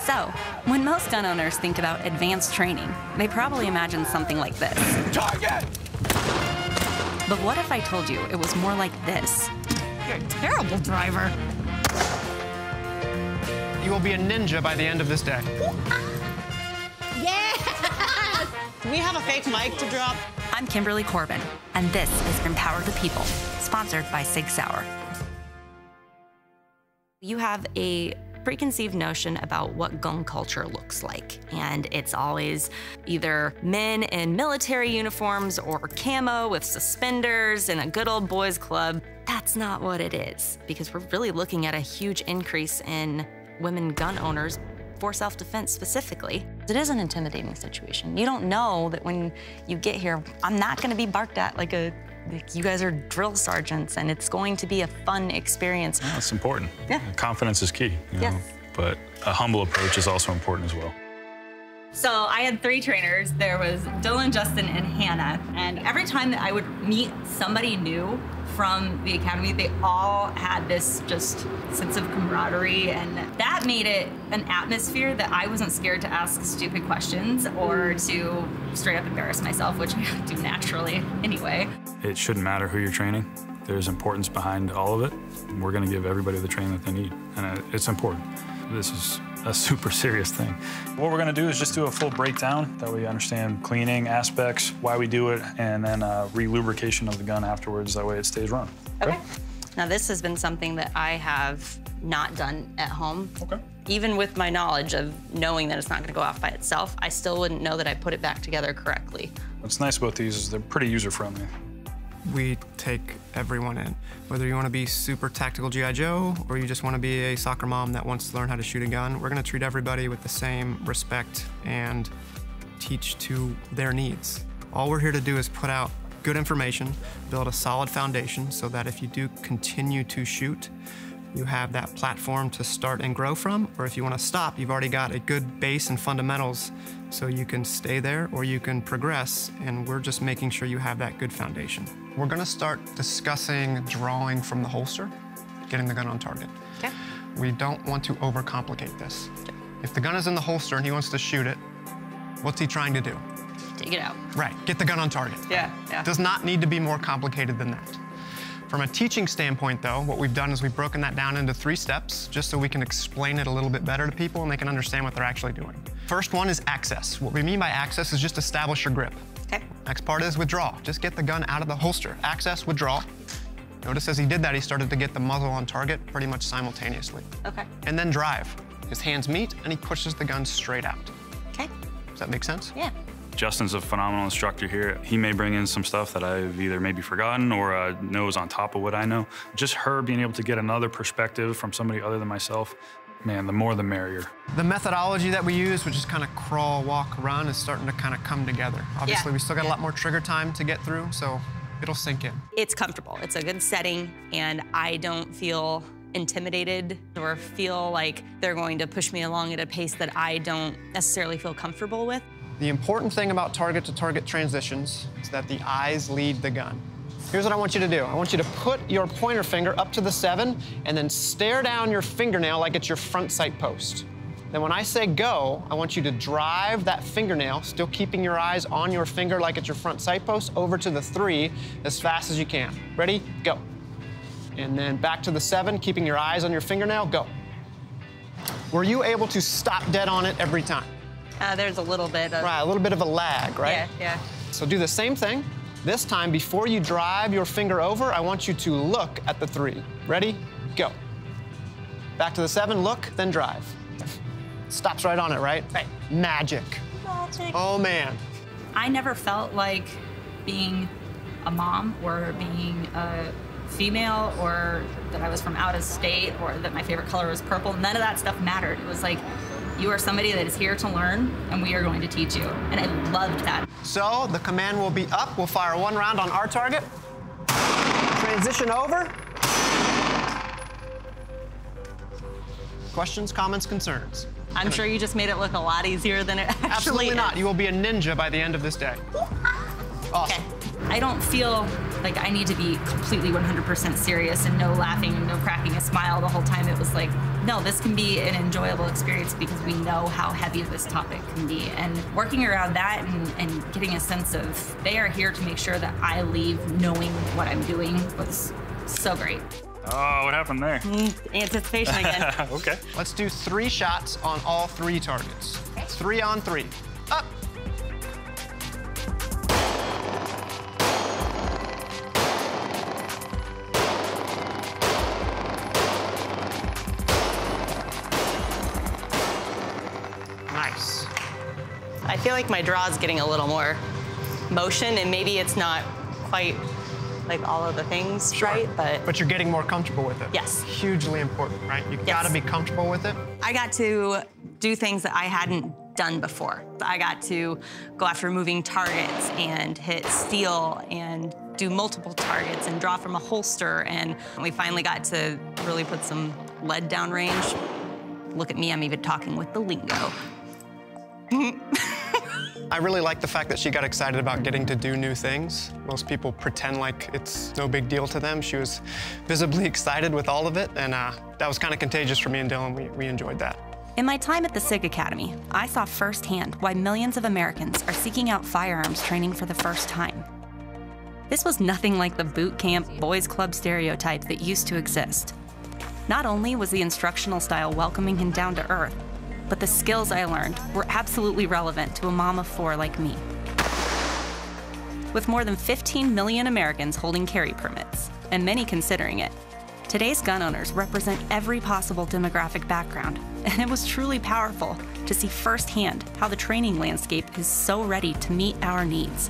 So, when most gun owners think about advanced training, they probably imagine something like this. Target! But what if I told you it was more like this? You're a terrible driver. You will be a ninja by the end of this day. Yes! Do we have a fake mic to drop? I'm Kimberly Corban, and this is Empower the People, sponsored by SIG Sauer. You have a preconceived notion about what gun culture looks like, and it's always either men in military uniforms or camo with suspenders and a good old boys club. That's not what it is, because we're really looking at a huge increase in women gun owners for self-defense specifically. It is an intimidating situation. You don't know that when you get here, I'm not gonna be barked at like you guys are drill sergeants, and it's going to be a fun experience. Yeah, it's important. Yeah. Confidence is key, you know? But a humble approach is also important as well. So I had 3 trainers. There was Dylan, Justin, and Hannah. And every time that I would meet somebody new from the academy, they all had this just sense of camaraderie, and that made it an atmosphere that I wasn't scared to ask stupid questions or to straight up embarrass myself, which I do naturally anyway. It shouldn't matter who you're training. There's importance behind all of it. We're gonna give everybody the training that they need, and it's important. This is a super serious thing. What we're gonna do is just do a full breakdown, that way you understand cleaning aspects, why we do it, and then re-lubrication of the gun afterwards, that way it stays running. Okay. Now this has been something that I have not done at home. Okay. Even with my knowledge of knowing that it's not gonna go off by itself, I still wouldn't know that I put it back together correctly. What's nice about these is they're pretty user-friendly. We take everyone in. Whether you want to be super tactical G.I. Joe or you just want to be a soccer mom that wants to learn how to shoot a gun, we're going to treat everybody with the same respect and teach to their needs. All we're here to do is put out good information, build a solid foundation so that if you do continue to shoot, you have that platform to start and grow from, or if you want to stop, you've already got a good base and fundamentals so you can stay there or you can progress, and we're just making sure you have that good foundation. We're going to start discussing drawing from the holster, getting the gun on target. Okay. We don't want to overcomplicate this. Okay. If the gun is in the holster and he wants to shoot it, what's he trying to do? Take it out. Right, get the gun on target. Yeah. Does not need to be more complicated than that. From a teaching standpoint, though, what we've done is we've broken that down into 3 steps, just so we can explain it a little bit better to people and they can understand what they're actually doing. First one is access. What we mean by access is just establish your grip. Okay. Next part is withdraw. Just get the gun out of the holster. Access, withdraw. Notice as he did that, he started to get the muzzle on target pretty much simultaneously. Okay. And then drive. His hands meet and he pushes the gun straight out. Okay. Does that make sense? Yeah. Justin's a phenomenal instructor here. He may bring in some stuff that I've either maybe forgotten or knows on top of what I know. Just her being able to get another perspective from somebody other than myself, man, the more the merrier. The methodology that we use, which is kind of crawl, walk, run, is starting to kind of come together. Obviously, we still got a lot more trigger time to get through, so it'll sink in. It's comfortable. It's a good setting, and I don't feel intimidated or feel like they're going to push me along at a pace that I don't necessarily feel comfortable with. The important thing about target-to-target transitions is that the eyes lead the gun. Here's what I want you to do. I want you to put your pointer finger up to the 7 and then stare down your fingernail like it's your front sight post. Then when I say go, I want you to drive that fingernail, still keeping your eyes on your finger like it's your front sight post, over to the 3 as fast as you can. Ready? Go. And then back to the 7, keeping your eyes on your fingernail, go. Were you able to stop dead on it every time? There's a little bit of... Right, a little bit of a lag, right? Yeah. So do the same thing. This time, before you drive your finger over, I want you to look at the 3. Ready? Go. Back to the 7, look, then drive. Stops right on it, right? Right. Magic. Magic. Oh, man. I never felt like being a mom or being a female or that I was from out of state or that my favorite color was purple. None of that stuff mattered. It was like, you are somebody that is here to learn, and we are going to teach you. And I loved that. So the command will be up. We'll fire 1 round on our target. Transition over. Questions, comments, concerns? I'm sure you just made it look a lot easier than it actually Absolutely is. not. You will be a ninja by the end of this day. Awesome. Okay. I don't feel Like, I need to be completely 100% serious and no laughing and no cracking a smile the whole time. It was like, no, this can be an enjoyable experience because we know how heavy this topic can be. And working around that and getting a sense of they are here to make sure that I leave knowing what I'm doing was so great. Oh, what happened there? Anticipation again. Okay. Let's do 3 shots on all 3 targets. 3 on 3. Up. Nice. I feel like my draw is getting a little more motion, and maybe it's not quite like all of the things, right? But you're getting more comfortable with it. Yes. Hugely important, right? You gotta be comfortable with it. I got to do things that I hadn't done before. I got to go after moving targets and hit steel and do multiple targets and draw from a holster. And we finally got to really put some lead down range. Look at me, I'm even talking with the lingo. I really like the fact that she got excited about getting to do new things. Most people pretend like it's no big deal to them. She was visibly excited with all of it, and that was kind of contagious for me and Dylan. We enjoyed that. In my time at the SIG Academy, I saw firsthand why millions of Americans are seeking out firearms training for the first time. This was nothing like the boot camp, boys club stereotype that used to exist. Not only was the instructional style welcoming and down to earth, but the skills I learned were absolutely relevant to a mom of 4 like me. With more than 15 million Americans holding carry permits, and many considering it, today's gun owners represent every possible demographic background, and it was truly powerful to see firsthand how the training landscape is so ready to meet our needs.